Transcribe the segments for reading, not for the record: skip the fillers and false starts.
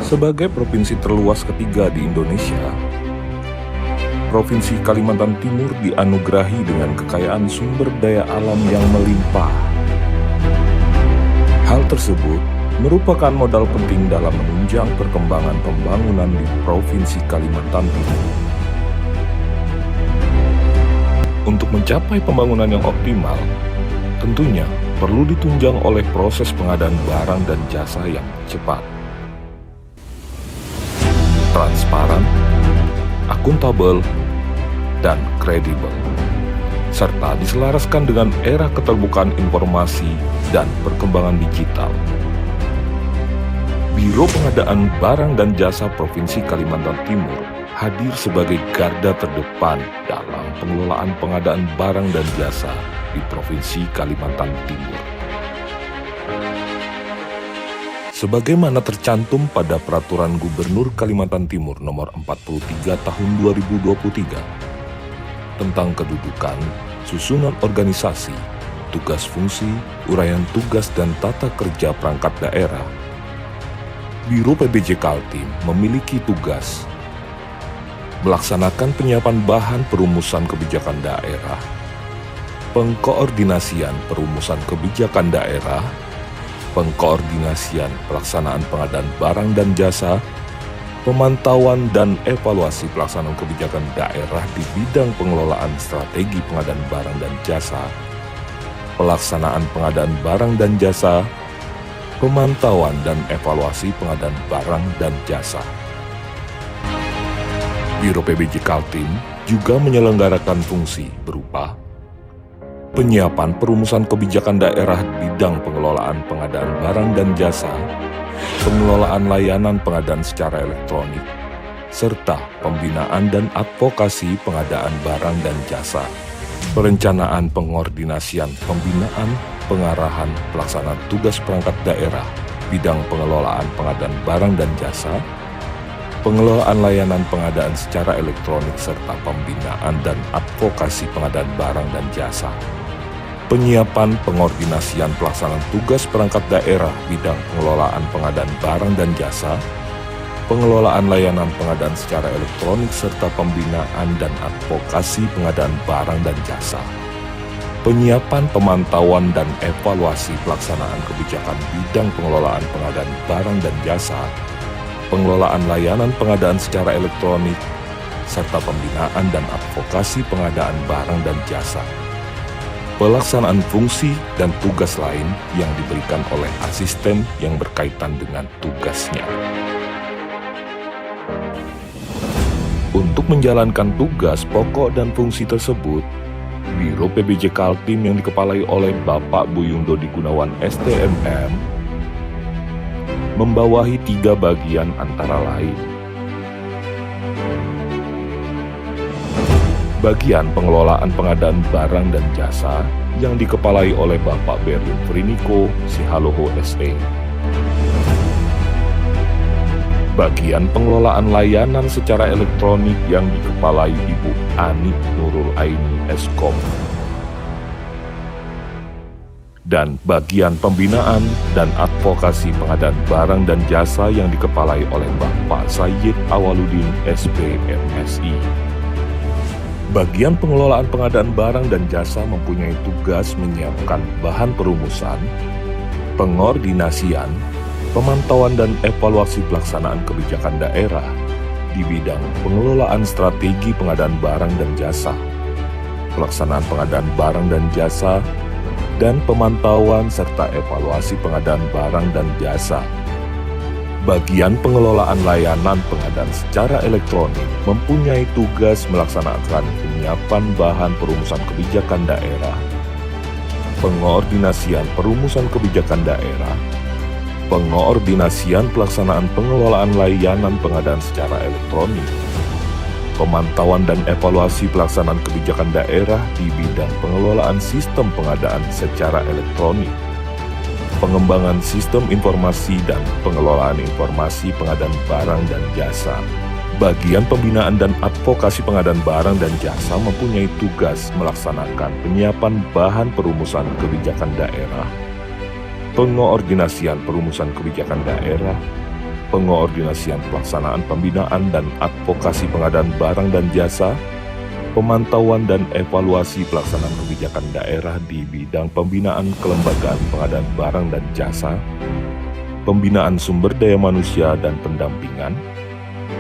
Sebagai provinsi terluas ketiga di Indonesia, Provinsi Kalimantan Timur dianugerahi dengan kekayaan sumber daya alam yang melimpah. Hal tersebut merupakan modal penting dalam menunjang perkembangan pembangunan di Provinsi Kalimantan Timur. Untuk mencapai pembangunan yang optimal, tentunya perlu ditunjang oleh proses pengadaan barang dan jasa yang cepat, transparan, akuntabel, dan kredibel, serta diselaraskan dengan era keterbukaan informasi dan perkembangan digital. Biro Pengadaan Barang dan Jasa Provinsi Kalimantan Timur hadir sebagai garda terdepan dalam pengelolaan pengadaan barang dan jasa di Provinsi Kalimantan Timur. Sebagaimana tercantum pada Peraturan Gubernur Kalimantan Timur Nomor 43 Tahun 2023 tentang kedudukan, susunan organisasi, tugas fungsi, uraian tugas dan tata kerja perangkat daerah, Biro PBJ Kaltim memiliki tugas melaksanakan penyiapan bahan perumusan kebijakan daerah, pengkoordinasian perumusan kebijakan daerah, pengkoordinasian pelaksanaan pengadaan barang dan jasa, pemantauan dan evaluasi pelaksanaan kebijakan daerah di bidang pengelolaan strategi pengadaan barang dan jasa, pelaksanaan pengadaan barang dan jasa, pemantauan dan evaluasi pengadaan barang dan jasa. Biro PBJ Kaltim juga menyelenggarakan fungsi berupa penyiapan perumusan kebijakan daerah bidang pengelolaan pengadaan barang dan jasa, pengelolaan layanan pengadaan secara elektronik, serta pembinaan dan advokasi pengadaan barang dan jasa, perencanaan pengordinasian pembinaan, pengarahan pelaksanaan tugas perangkat daerah, bidang pengelolaan pengadaan barang dan jasa, pengelolaan layanan pengadaan secara elektronik serta pembinaan dan advokasi pengadaan barang dan jasa, penyiapan pengordinasian pelaksanaan tugas perangkat daerah bidang pengelolaan pengadaan barang dan jasa, pengelolaan layanan pengadaan secara elektronik serta pembinaan dan advokasi pengadaan barang dan jasa, penyiapan pemantauan dan evaluasi pelaksanaan kebijakan bidang pengelolaan pengadaan barang dan jasa, pengelolaan layanan pengadaan secara elektronik, serta pembinaan dan advokasi pengadaan barang dan jasa, pelaksanaan fungsi dan tugas lain yang diberikan oleh asisten yang berkaitan dengan tugasnya. Untuk menjalankan tugas pokok dan fungsi tersebut, Biro PBJ Kaltim yang dikepalai oleh Bapak Buyung Dodi Gunawan STMM membawahi 3 bagian antara lain. Bagian pengelolaan pengadaan barang dan jasa yang dikepalai oleh Bapak Berlin Friniko Sihaloho SE. Bagian pengelolaan layanan secara elektronik yang dikepalai Ibu Ani Nurul Aini Eskom. Dan bagian pembinaan dan advokasi pengadaan barang dan jasa yang dikepalai oleh Bapak Sayyid Awaludin SP MSI. Bagian pengelolaan pengadaan barang dan jasa mempunyai tugas menyiapkan bahan perumusan, pengordinasian, pemantauan dan evaluasi pelaksanaan kebijakan daerah di bidang pengelolaan strategi pengadaan barang dan jasa, pelaksanaan pengadaan barang dan jasa, dan pemantauan serta evaluasi pengadaan barang dan jasa. Bagian pengelolaan layanan pengadaan secara elektronik mempunyai tugas melaksanakan penyiapan bahan perumusan kebijakan daerah, pengordinasian perumusan kebijakan daerah, pengordinasian pelaksanaan pengelolaan layanan pengadaan secara elektronik, pemantauan dan evaluasi pelaksanaan kebijakan daerah di bidang pengelolaan sistem pengadaan secara elektronik, pengembangan sistem informasi dan pengelolaan informasi pengadaan barang dan jasa. Bagian pembinaan dan advokasi pengadaan barang dan jasa mempunyai tugas melaksanakan penyiapan bahan perumusan kebijakan daerah, pengoordinasian perumusan kebijakan daerah, pengoordinasian pelaksanaan pembinaan dan advokasi pengadaan barang dan jasa, pemantauan dan evaluasi pelaksanaan kebijakan daerah di bidang pembinaan kelembagaan pengadaan barang dan jasa, pembinaan sumber daya manusia dan pendampingan,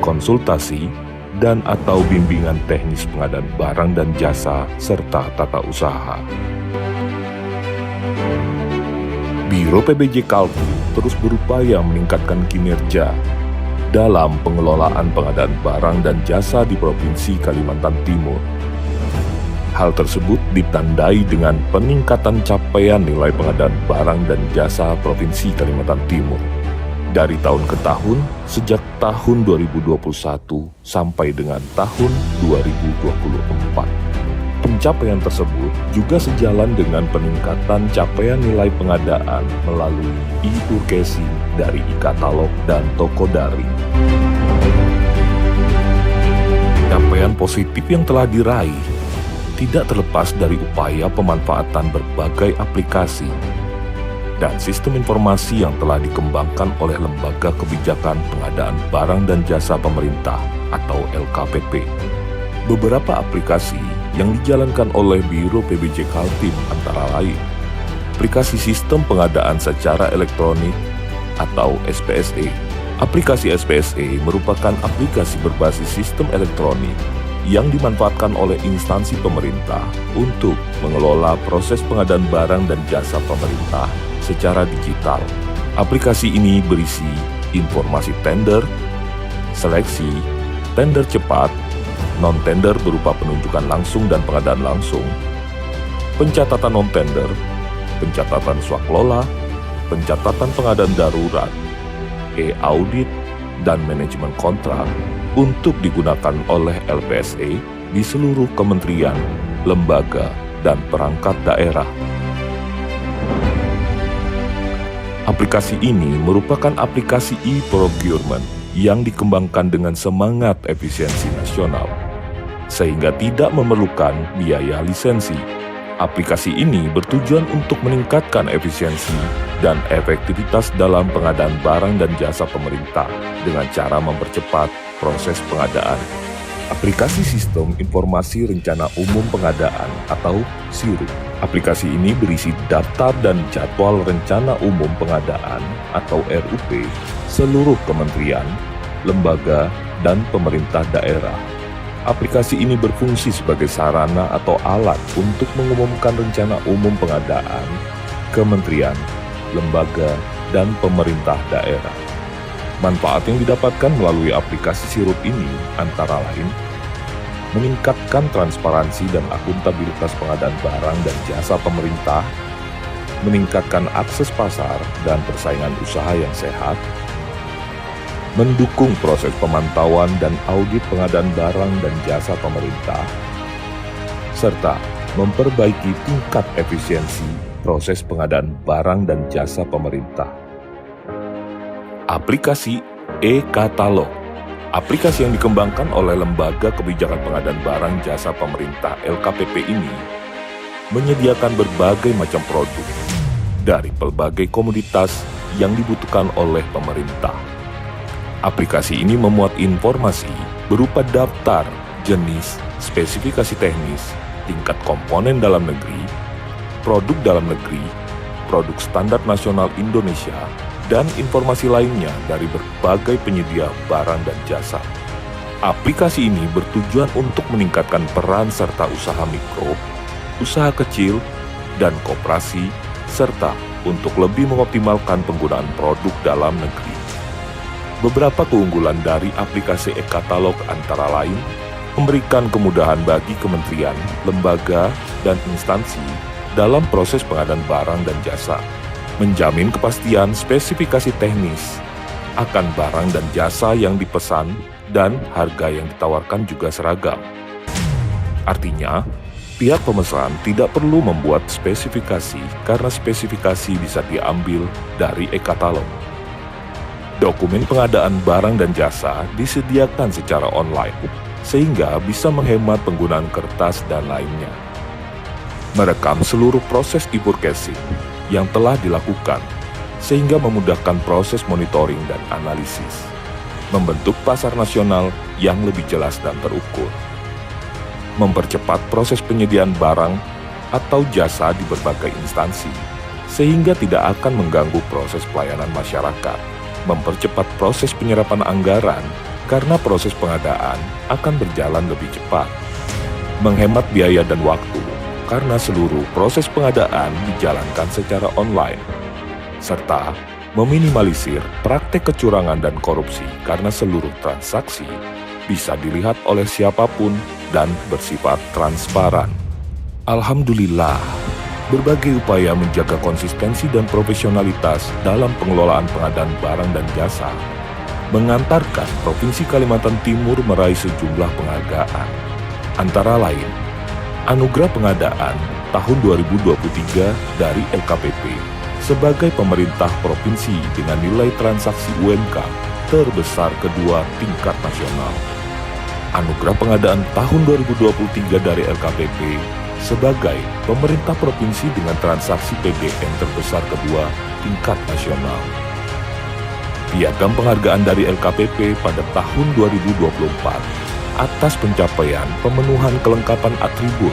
konsultasi, dan atau bimbingan teknis pengadaan barang dan jasa, serta tata usaha. Biro PBJ Kaltim terus berupaya meningkatkan kinerja dalam pengelolaan pengadaan barang dan jasa di Provinsi Kalimantan Timur. Hal tersebut ditandai dengan peningkatan capaian nilai pengadaan barang dan jasa Provinsi Kalimantan Timur dari tahun ke tahun sejak tahun 2021 sampai dengan tahun 2024. Pencapaian tersebut juga sejalan dengan peningkatan capaian nilai pengadaan melalui e-purchasing dari e-katalog dan toko daring. Capaian positif yang telah diraih tidak terlepas dari upaya pemanfaatan berbagai aplikasi dan sistem informasi yang telah dikembangkan oleh Lembaga Kebijakan Pengadaan Barang dan Jasa Pemerintah atau LKPP. Beberapa aplikasi yang dijalankan oleh Biro PBJ Kaltim antara lain aplikasi Sistem Pengadaan Secara Elektronik atau SPSE. Aplikasi SPSE merupakan aplikasi berbasis sistem elektronik yang dimanfaatkan oleh instansi pemerintah untuk mengelola proses pengadaan barang dan jasa pemerintah secara digital. Aplikasi ini berisi informasi tender, seleksi, tender cepat, non-tender berupa penunjukan langsung dan pengadaan langsung, pencatatan non-tender, pencatatan swaklola, pencatatan pengadaan darurat, e-audit, dan manajemen kontrak untuk digunakan oleh LPSE di seluruh kementerian, lembaga, dan perangkat daerah. Aplikasi ini merupakan aplikasi e-procurement yang dikembangkan dengan semangat efisiensi nasional, sehingga tidak memerlukan biaya lisensi. Aplikasi ini bertujuan untuk meningkatkan efisiensi dan efektivitas dalam pengadaan barang dan jasa pemerintah dengan cara mempercepat proses pengadaan. Aplikasi Sistem Informasi Rencana Umum Pengadaan atau SIRUP. Aplikasi ini berisi daftar dan jadwal rencana umum pengadaan atau RUP seluruh kementerian, lembaga, dan pemerintah daerah. Aplikasi ini berfungsi sebagai sarana atau alat untuk mengumumkan rencana umum pengadaan, kementerian, lembaga, dan pemerintah daerah. Manfaat yang didapatkan melalui aplikasi SIRUP ini antara lain meningkatkan transparansi dan akuntabilitas pengadaan barang dan jasa pemerintah, meningkatkan akses pasar dan persaingan usaha yang sehat, mendukung proses pemantauan dan audit pengadaan barang dan jasa pemerintah, serta memperbaiki tingkat efisiensi proses pengadaan barang dan jasa pemerintah. Aplikasi e-katalog. Aplikasi yang dikembangkan oleh Lembaga Kebijakan Pengadaan Barang Jasa Pemerintah LKPP ini menyediakan berbagai macam produk dari berbagai komoditas yang dibutuhkan oleh pemerintah. Aplikasi ini memuat informasi berupa daftar, jenis, spesifikasi teknis, tingkat komponen dalam negeri, produk dalam negeri, produk standar nasional Indonesia, dan informasi lainnya dari berbagai penyedia barang dan jasa. Aplikasi ini bertujuan untuk meningkatkan peran serta usaha mikro, usaha kecil, dan koperasi, serta untuk lebih mengoptimalkan penggunaan produk dalam negeri. Beberapa keunggulan dari aplikasi e-katalog antara lain memberikan kemudahan bagi kementerian, lembaga, dan instansi dalam proses pengadaan barang dan jasa, menjamin kepastian spesifikasi teknis akan barang dan jasa yang dipesan dan harga yang ditawarkan juga seragam. Artinya, pihak pemesan tidak perlu membuat spesifikasi karena spesifikasi bisa diambil dari e-katalog. Dokumen pengadaan barang dan jasa disediakan secara online, sehingga bisa menghemat penggunaan kertas dan lainnya. Merekam seluruh proses e-purchasing yang telah dilakukan, sehingga memudahkan proses monitoring dan analisis, membentuk pasar nasional yang lebih jelas dan terukur, mempercepat proses penyediaan barang atau jasa di berbagai instansi, sehingga tidak akan mengganggu proses pelayanan masyarakat, mempercepat proses penyerapan anggaran karena proses pengadaan akan berjalan lebih cepat, menghemat biaya dan waktu karena seluruh proses pengadaan dijalankan secara online, serta meminimalisir praktek kecurangan dan korupsi karena seluruh transaksi bisa dilihat oleh siapapun dan bersifat transparan. Alhamdulillah, berbagai upaya menjaga konsistensi dan profesionalitas dalam pengelolaan pengadaan barang dan jasa mengantarkan Provinsi Kalimantan Timur meraih sejumlah penghargaan, antara lain Anugerah Pengadaan tahun 2023 dari LKPP sebagai pemerintah provinsi dengan nilai transaksi UMK terbesar kedua tingkat nasional. Anugerah Pengadaan tahun 2023 dari LKPP sebagai pemerintah provinsi dengan transaksi PDN terbesar kedua tingkat nasional. Piagam penghargaan dari LKPP pada tahun 2024 atas pencapaian pemenuhan kelengkapan atribut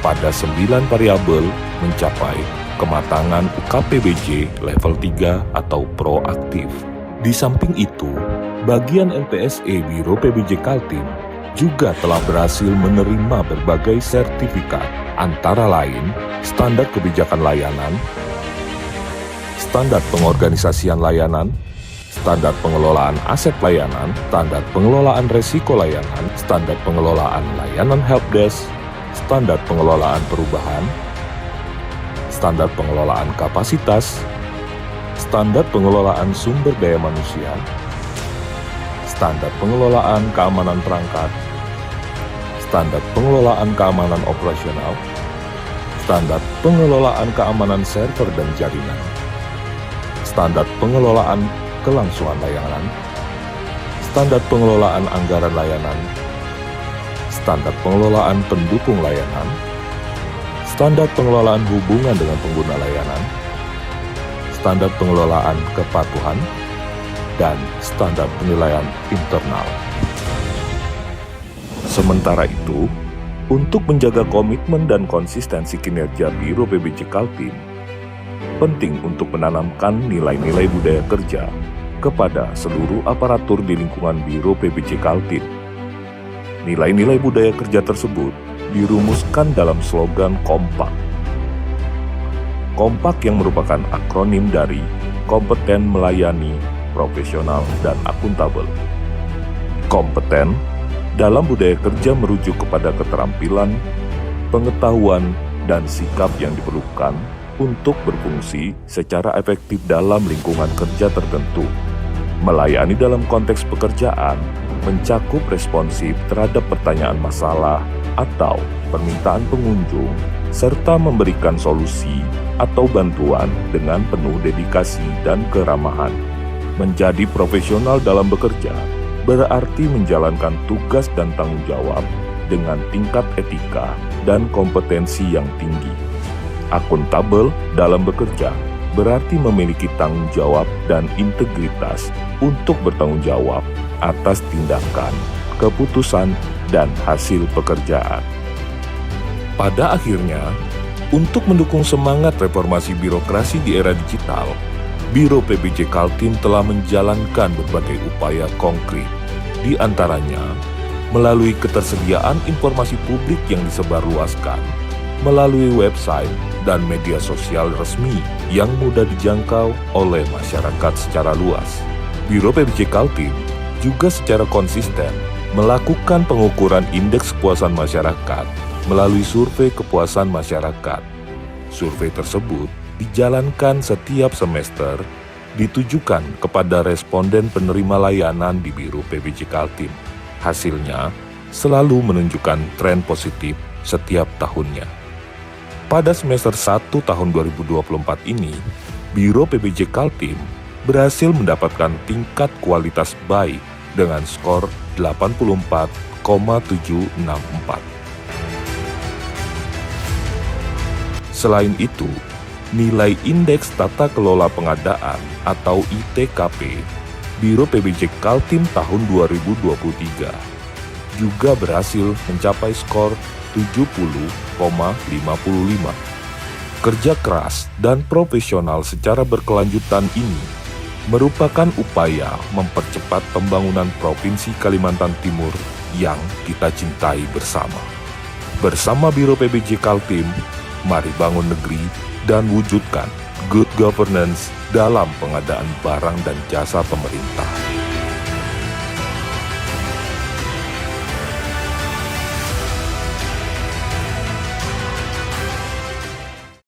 pada 9 variabel mencapai kematangan UKPBJ level 3 atau proaktif. Di samping itu, bagian LPSE Biro PBJ Kaltim juga telah berhasil menerima berbagai sertifikat, antara lain standar kebijakan layanan, standar pengorganisasian layanan, standar pengelolaan aset layanan, standar pengelolaan resiko layanan, standar pengelolaan layanan helpdesk, standar pengelolaan perubahan, standar pengelolaan kapasitas, standar pengelolaan sumber daya manusia, standar pengelolaan keamanan perangkat, standar pengelolaan keamanan operasional, standar pengelolaan keamanan server dan jaringan, standar pengelolaan kelangsungan layanan, standar pengelolaan anggaran layanan, standar pengelolaan pendukung layanan, standar pengelolaan hubungan dengan pengguna layanan, standar pengelolaan kepatuhan, dan standar penilaian internal. Sementara itu, untuk menjaga komitmen dan konsistensi kinerja Biro PBJ Kaltim, penting untuk menanamkan nilai-nilai budaya kerja kepada seluruh aparatur di lingkungan Biro PBJ Kaltim. Nilai-nilai budaya kerja tersebut dirumuskan dalam slogan Kompak. Kompak yang merupakan akronim dari kompeten, melayani, profesional, dan akuntabel. Kompeten dalam budaya kerja merujuk kepada keterampilan, pengetahuan, dan sikap yang diperlukan untuk berfungsi secara efektif dalam lingkungan kerja tertentu. Melayani dalam konteks pekerjaan mencakup responsif terhadap pertanyaan masalah atau permintaan pengunjung, serta memberikan solusi atau bantuan dengan penuh dedikasi dan keramahan. Menjadi profesional dalam bekerja berarti menjalankan tugas dan tanggung jawab dengan tingkat etika dan kompetensi yang tinggi. Akuntabel dalam bekerja berarti memiliki tanggung jawab dan integritas untuk bertanggung jawab atas tindakan, keputusan, dan hasil pekerjaan. Pada akhirnya, untuk mendukung semangat reformasi birokrasi di era digital, Biro PBJ Kaltim telah menjalankan berbagai upaya konkret, di antaranya melalui ketersediaan informasi publik yang disebarluaskan, melalui website dan media sosial resmi yang mudah dijangkau oleh masyarakat secara luas. Biro PBJ Kaltim juga secara konsisten melakukan pengukuran indeks kepuasan masyarakat melalui survei kepuasan masyarakat. Survei tersebut dijalankan setiap semester, ditujukan kepada responden penerima layanan di Biro PBJ Kaltim. Hasilnya selalu menunjukkan tren positif setiap tahunnya. Pada semester 1 tahun 2024 ini, Biro PBJ Kaltim berhasil mendapatkan tingkat kualitas baik dengan skor 84,764. Selain itu, Nilai Indeks Tata Kelola Pengadaan atau ITKP Biro PBJ Kaltim tahun 2023 juga berhasil mencapai skor 70,55. Kerja keras dan profesional secara berkelanjutan ini merupakan upaya mempercepat pembangunan Provinsi Kalimantan Timur yang kita cintai bersama. Bersama Biro PBJ Kaltim, mari bangun negeri dan wujudkan good governance dalam pengadaan barang dan jasa pemerintah.